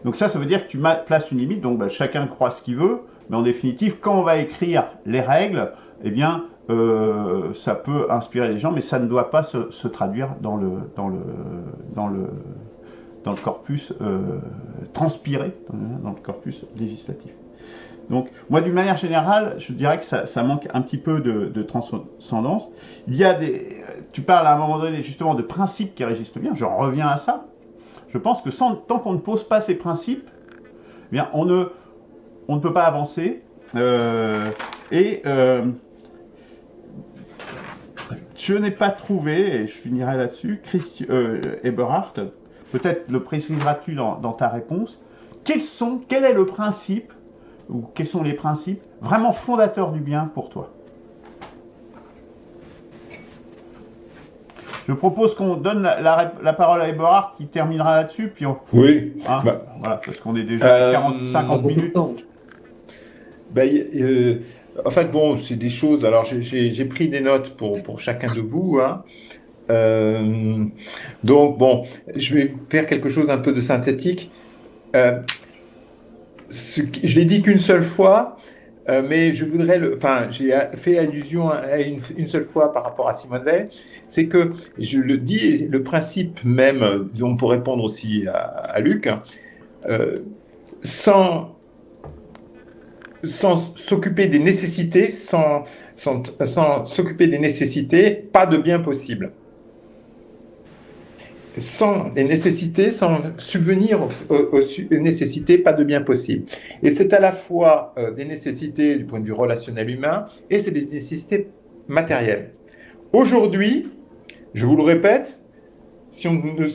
Donc ça veut dire que tu places une limite, donc chacun croit ce qu'il veut, mais en définitive, quand on va écrire les règles, eh bien, ça peut inspirer les gens, mais ça ne doit pas se traduire dans le corpus transpiré, dans le corpus législatif. Donc, moi, d'une manière générale, je dirais que ça manque un petit peu de transcendance. Il y a tu parles à un moment donné justement de principes qui régissent le bien, je reviens à ça. Je pense que tant qu'on ne pose pas ces principes, eh bien, on ne peut pas avancer. Je n'ai pas trouvé, et je finirai là-dessus, Eberhard, peut-être le préciseras-tu dans ta réponse, quel est le principe, ou quels sont les principes vraiment fondateurs du bien pour toi? Je propose qu'on donne la parole à Eberhard qui terminera là-dessus, puis oui. Voilà, parce qu'on est déjà à 50 minutes. En fait, bon, c'est des choses. Alors, j'ai pris des notes pour chacun de vous. Hein. Donc, bon, je vais faire quelque chose d'un peu de synthétique. Je l'ai dit qu'une seule fois, mais je voudrais j'ai fait allusion à une seule fois par rapport à Simone Weil, c'est que je le dis, le principe même, on peut répondre aussi à Luc, sans s'occuper des nécessités, sans s'occuper des nécessités, pas de bien possible. Sans les nécessités, sans subvenir aux nécessités, pas de bien possible. Et c'est à la fois des nécessités du point de vue relationnel humain et c'est des nécessités matérielles. Aujourd'hui, je vous le répète, si on ne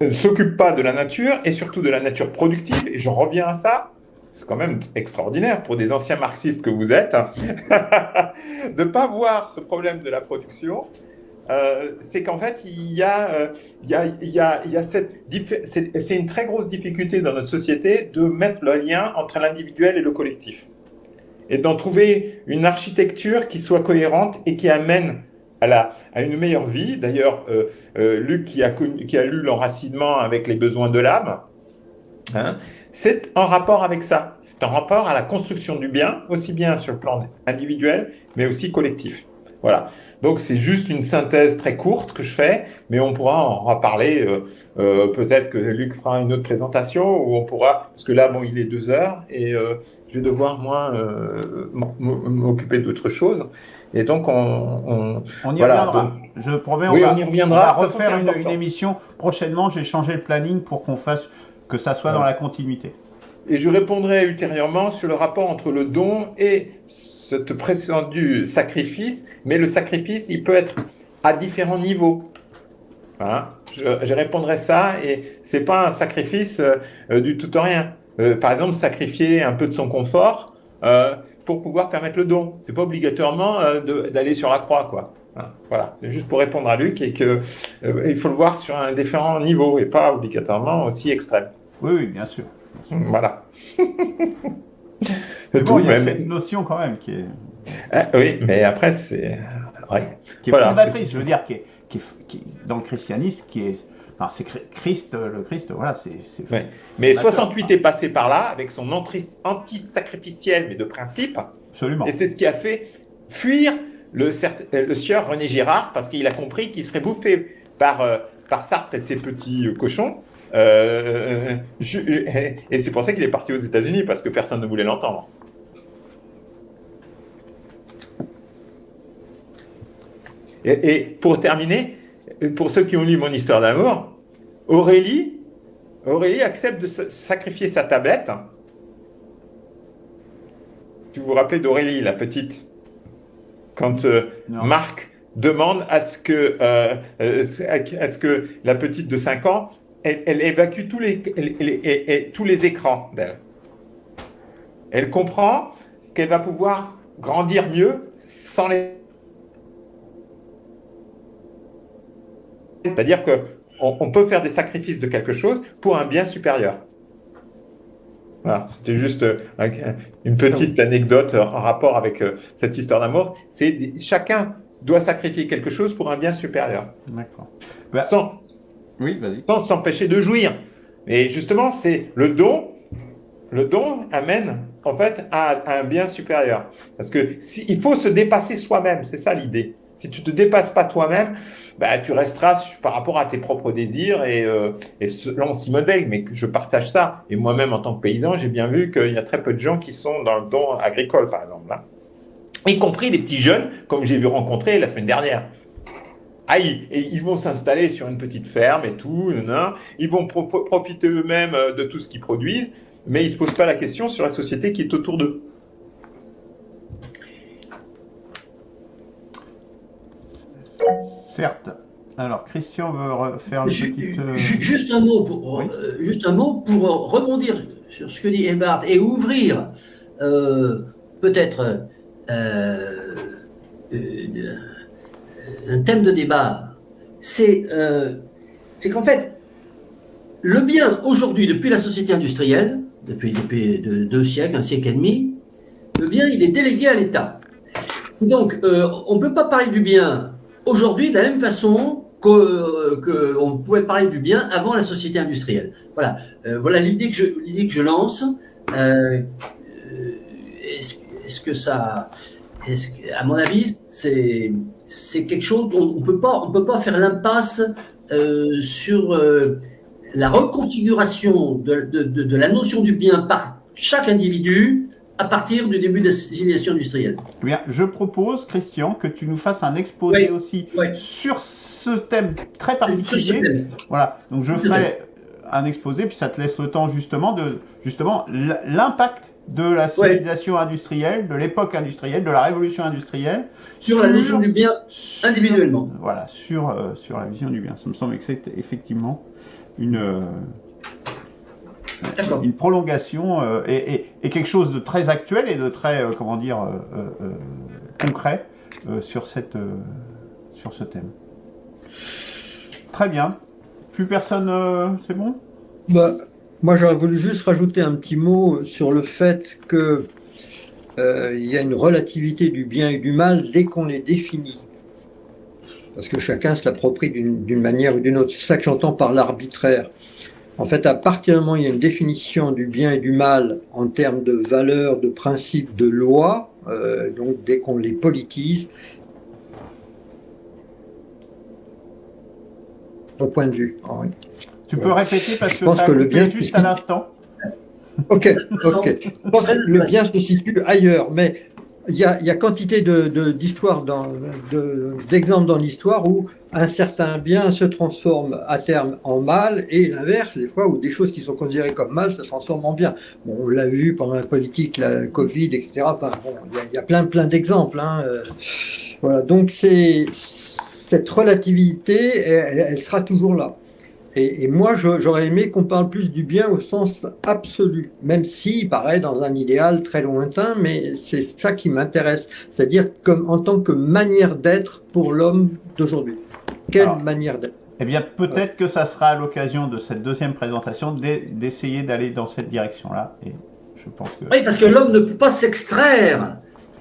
s'occupe pas de la nature et surtout de la nature productive, et je reviens à ça, c'est quand même extraordinaire pour des anciens marxistes que vous êtes, de ne pas voir ce problème de la production. c'est qu'en fait, c'est une très grosse difficulté dans notre société de mettre le lien entre l'individuel et le collectif. Et d'en trouver une architecture qui soit cohérente et qui amène à une meilleure vie. D'ailleurs, Luc, qui a lu L'Enracinement avec les besoins de l'âme, hein, c'est en rapport avec ça. C'est en rapport à la construction du bien, aussi bien sur le plan individuel, mais aussi collectif. Voilà. Donc, c'est juste une synthèse très courte que je fais, mais on pourra en reparler. Peut-être que Luc fera une autre présentation, ou on pourra, parce que là, bon, il est 2 heures, et je vais devoir, moi, m'occuper d'autres choses. Et donc, on y voilà, reviendra. Donc, je promets, oui, on y reviendra. va refaire une émission prochainement. J'ai changé le planning pour que ça soit dans la continuité. Et je répondrai ultérieurement sur le rapport entre le don et ce prétendu sacrifice, mais le sacrifice, il peut être à différents niveaux. Hein, je répondrai ça, et c'est pas un sacrifice du tout au rien. Par exemple, sacrifier un peu de son confort pour pouvoir permettre le don. C'est pas obligatoirement d'aller sur la croix, quoi. Hein, voilà, c'est juste pour répondre à Luc, et que il faut le voir sur un différent niveau et pas obligatoirement aussi extrême. Oui, oui, bien sûr. Voilà. Mais bon, il y a cette notion quand même qui est. Oui, mais après c'est qui est fondatrice, je veux dire, qui est dans le christianisme, qui est. Enfin, c'est Christ, le Christ, voilà, c'est. Oui. Mais 68 est passé par là avec son anti-sacrificiel, mais de principe. Absolument. Et c'est ce qui a fait fuir le sieur René Girard, parce qu'il a compris qu'il serait bouffé par Sartre et ses petits cochons. Et c'est pour ça qu'il est parti aux États-Unis, parce que personne ne voulait l'entendre. Et pour terminer, pour ceux qui ont lu mon histoire d'amour, Aurélie accepte de sacrifier sa tablette. Vous vous rappelez d'Aurélie, la petite, quand Marc demande à ce que la petite de 5 ans, elle évacue tous les écrans d'elle. Elle comprend qu'elle va pouvoir grandir mieux sans les... C'est-à-dire qu'on peut faire des sacrifices de quelque chose pour un bien supérieur. Voilà, c'était juste une petite anecdote en rapport avec cette histoire d'amour. Chacun doit sacrifier quelque chose pour un bien supérieur. D'accord. Oui, vas-y. Sans s'empêcher de jouir. Et justement, c'est le don. Le don amène en fait à un bien supérieur. Parce que il faut se dépasser soi-même. C'est ça l'idée. Si tu ne te dépasses pas toi-même, tu resteras par rapport à tes propres désirs et selon Simone Veil, mais je partage ça. Et moi-même, en tant que paysan, j'ai bien vu qu'il y a très peu de gens qui sont dans le don agricole, par exemple. Hein. Y compris les petits jeunes, comme j'ai vu rencontrer la semaine dernière. Ils vont s'installer sur une petite ferme et tout. Ils vont profiter eux-mêmes de tout ce qu'ils produisent, mais ils ne se posent pas la question sur la société qui est autour d'eux. Certes. Alors, Christian veut faire une petite... Juste un mot pour rebondir sur ce que dit Ebert et ouvrir peut-être un thème de débat. C'est qu'en fait, le bien aujourd'hui, depuis la société industrielle, depuis 2 siècles, 1 siècle et demi, le bien, il est délégué à l'État. Donc, on ne peut pas parler du bien aujourd'hui de la même façon qu'on pouvait parler du bien avant la société industrielle. Voilà, voilà l'idée que je lance. À mon avis, c'est quelque chose dont on peut pas faire l'impasse sur la reconfiguration de la notion du bien par chaque individu à partir du début de la civilisation industrielle. Eh bien, je propose, Christian, que tu nous fasses un exposé aussi sur ce thème très particulier. Voilà, donc je ferai un exposé, puis ça te laisse le temps justement l'impact de la civilisation industrielle, de l'époque industrielle, de la révolution industrielle. Sur la notion du bien individuellement. Voilà, sur la vision du bien. Ça me semble que c'est effectivement une prolongation et quelque chose de très actuel et de très, concret sur ce thème. Très bien. Plus personne, c'est bon? Bah, moi, j'aurais voulu juste rajouter un petit mot sur le fait que il y a une relativité du bien et du mal dès qu'on les définit. Parce que chacun se l'approprie d'une manière ou d'une autre. C'est ça que j'entends par l'arbitraire. En fait, à partir du moment où il y a une définition du bien et du mal en termes de valeurs, de principes, de lois, donc dès qu'on les politise, au point de vue. Tu peux répéter parce que pense ça a que le coupé bien juste à l'instant. Ok. Je pense que le bien se situe ailleurs, mais il y a quantité d'histoires, d'exemples dans l'histoire où un certain bien se transforme à terme en mal et l'inverse, des fois où des choses qui sont considérées comme mal se transforment en bien. Bon, on l'a vu pendant la politique, la Covid, etc. Enfin, bon, il y a plein d'exemples. Voilà, donc cette relativité, elle sera toujours là. Et moi, j'aurais aimé qu'on parle plus du bien au sens absolu, même s'il paraît dans un idéal très lointain, mais c'est ça qui m'intéresse, c'est-à-dire comme en tant que manière d'être pour l'homme d'aujourd'hui. Quelle manière d'être? Eh bien, peut-être que ça sera à l'occasion de cette deuxième présentation d'essayer d'aller dans cette direction-là. Et je pense que... Oui, parce que l'homme ne peut pas s'extraire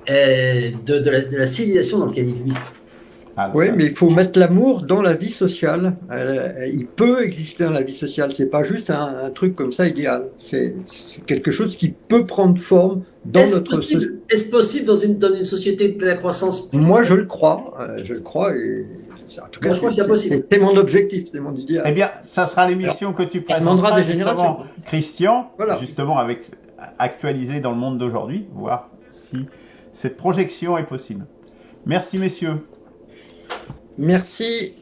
de la civilisation dans laquelle il vit. Oui, mais il faut mettre l'amour dans la vie sociale. Il peut exister dans la vie sociale. C'est pas juste un truc comme ça idéal. C'est quelque chose qui peut prendre forme dans notre société. Est-ce possible dans une société de la croissance? Moi, je le crois. Et en tout cas, c'est mon objectif, c'est mon idéal. Eh bien, ça sera l'émission que tu présenteras des générations. Christian, voilà. Justement avec actualisé dans le monde d'aujourd'hui, voir si cette projection est possible. Merci messieurs. Merci.